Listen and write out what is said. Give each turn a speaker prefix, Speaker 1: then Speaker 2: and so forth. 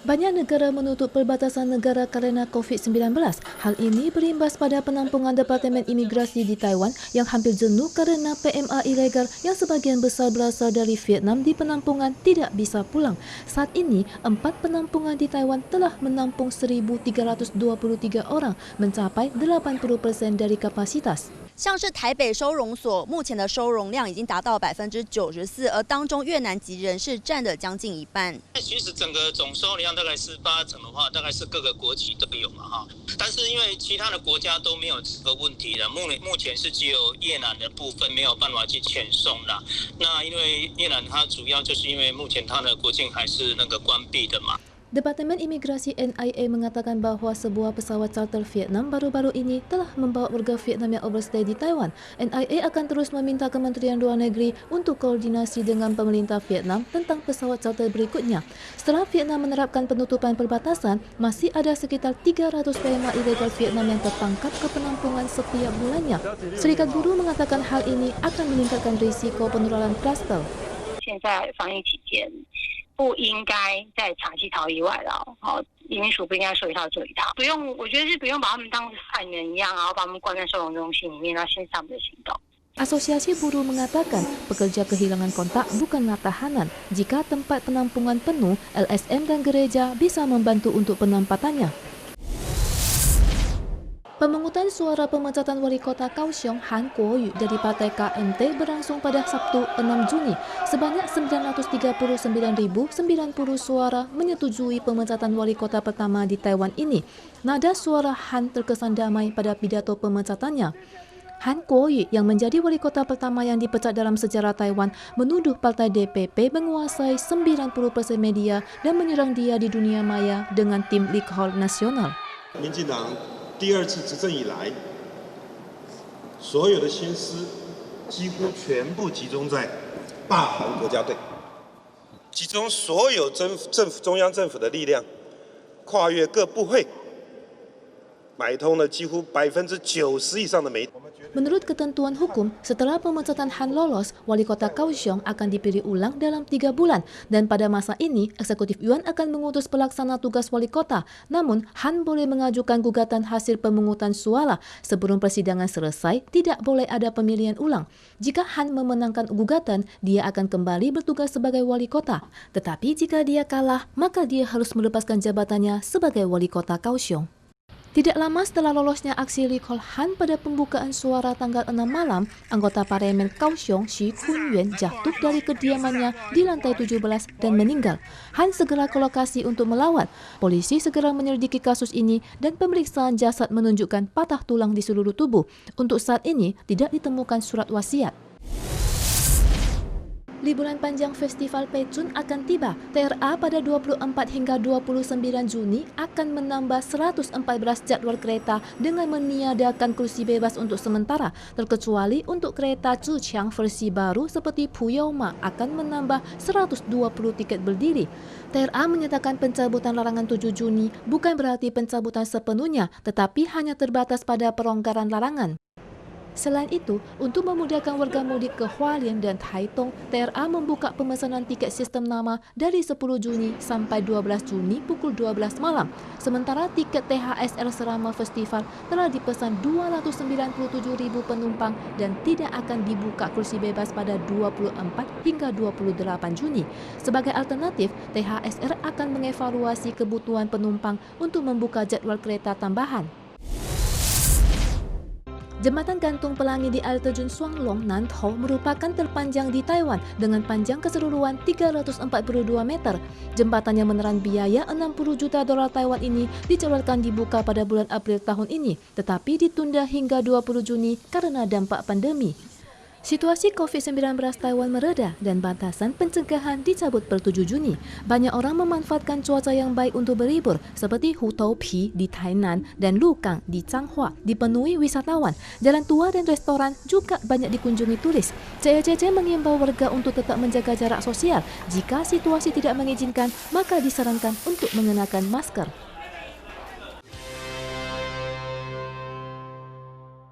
Speaker 1: Banyak negara menutup perbatasan negara karena COVID-19. Hal ini berimbas pada penampungan Departemen Imigrasi di Taiwan yang hampir jenuh karena PMA ilegal yang sebagian besar berasal dari Vietnam di penampungan tidak bisa pulang. Saat ini, 4 penampungan di Taiwan telah menampung 1.323 orang, mencapai 80% dari kapasitas.
Speaker 2: 像是台北收容所，目前的收容量已经达到94%，而当中越南籍人士占了将近一半。
Speaker 3: 其实整个总收容量大概是80%的话，大概是各个国籍都有嘛哈。但是因为其他的国家都没有这个问题的，目前是只有越南的部分没有办法去遣送啦。那因为越南它主要就是因为目前它的国境还是那个关闭的嘛。
Speaker 1: Departemen Imigrasi NIA mengatakan bahwa sebuah pesawat charter Vietnam baru-baru ini telah membawa warga Vietnam yang overstay di Taiwan. NIA akan terus meminta Kementerian Luar Negeri untuk koordinasi dengan pemerintah Vietnam tentang pesawat charter berikutnya. Setelah Vietnam menerapkan penutupan perbatasan, masih ada sekitar 300 PMA ilegal Vietnam yang tertangkap ke penampungan setiap bulannya. Serikat Buruh mengatakan hal ini akan meningkatkan risiko penularan klaster.
Speaker 4: 不应该再长期逃逸外劳，移民署不应该说一套做一套，我觉得是不用把他们当犯人一样，然后把他们关在收容中心里面，然后线上的行动。
Speaker 1: Asosiasi Buruh mengatakan pekerja kehilangan kontak bukanlah tahanan. Jika tempat penampungan penuh, LSM dan gereja bisa membantu untuk penempatannya. Pemungutan suara pemecatan wali kota Kaohsiung Han Kuo-yu dari Partai KMT berlangsung pada Sabtu 6 Juni. Sebanyak 939.090 suara menyetujui pemecatan wali kota pertama di Taiwan ini. Nada suara Han terkesan damai pada pidato pemecatannya. Han Kuo-yu yang menjadi wali kota pertama yang dipecat dalam sejarah Taiwan menuduh partai DPP menguasai 90% media dan menyerang dia di dunia maya dengan tim League Hall Nasional.
Speaker 5: 第二次执政以来，所有的心思几乎全部集中在罢韩国家队，集中所有中央政府的力量，跨越各部会，买通了几乎90%以上的媒体。
Speaker 1: Menurut ketentuan hukum, setelah pemecatan Han lolos, wali kota Kaohsiung akan dipilih ulang dalam 3 bulan. Dan pada masa ini, eksekutif Yuan akan mengutus pelaksana tugas wali kota. Namun, Han boleh mengajukan gugatan hasil pemungutan suara. Sebelum persidangan selesai, tidak boleh ada pemilihan ulang. Jika Han memenangkan gugatan, dia akan kembali bertugas sebagai wali kota. Tetapi jika dia kalah, maka dia harus melepaskan jabatannya sebagai wali kota Kaohsiung. Tidak lama setelah lolosnya aksi recall Han pada pembukaan suara tanggal 6 malam, anggota parlemen Kaohsiung Xu Kunyuan jatuh dari kediamannya di lantai 17 dan meninggal. Han segera ke lokasi untuk melawat. Polisi segera menyelidiki kasus ini dan pemeriksaan jasad menunjukkan patah tulang di seluruh tubuh. Untuk saat ini tidak ditemukan surat wasiat. Liburan panjang Festival Pecun akan tiba. TRA pada 24 hingga 29 Juni akan menambah 114 jadwal kereta dengan meniadakan kursi bebas untuk sementara, terkecuali untuk kereta Zhiqiang versi baru seperti Puyaoma akan menambah 120 tiket berdiri. TRA menyatakan pencabutan larangan 7 Juni bukan berarti pencabutan sepenuhnya, tetapi hanya terbatas pada pelonggaran larangan. Selain itu, untuk memudahkan warga mudik ke Hualien dan Taitung, TRA membuka pemesanan tiket sistem nama dari 10 Juni sampai 12 Juni pukul 12 malam. Sementara tiket THSR selama festival telah dipesan 297.000 penumpang dan tidak akan dibuka kursi bebas pada 24 hingga 28 Juni. Sebagai alternatif, THSR akan mengevaluasi kebutuhan penumpang untuk membuka jadwal kereta tambahan. Jembatan gantung pelangi di air terjun Shuanglong, Nantou merupakan terpanjang di Taiwan dengan panjang keseluruhan 342 meter. Jembatan yang menelan biaya 60 juta dolar Taiwan ini dijadwalkan dibuka pada bulan April tahun ini, tetapi ditunda hingga 20 Juni karena dampak pandemi. Situasi COVID-19 Taiwan mereda dan batasan pencegahan dicabut per 7 Juni. Banyak orang memanfaatkan cuaca yang baik untuk berlibur, seperti Hutoupi di Tainan dan Lukang di Changhua dipenuhi wisatawan. Jalan tua dan restoran juga banyak dikunjungi turis. CECC mengimbau warga untuk tetap menjaga jarak sosial. Jika situasi tidak mengizinkan, maka disarankan untuk mengenakan masker.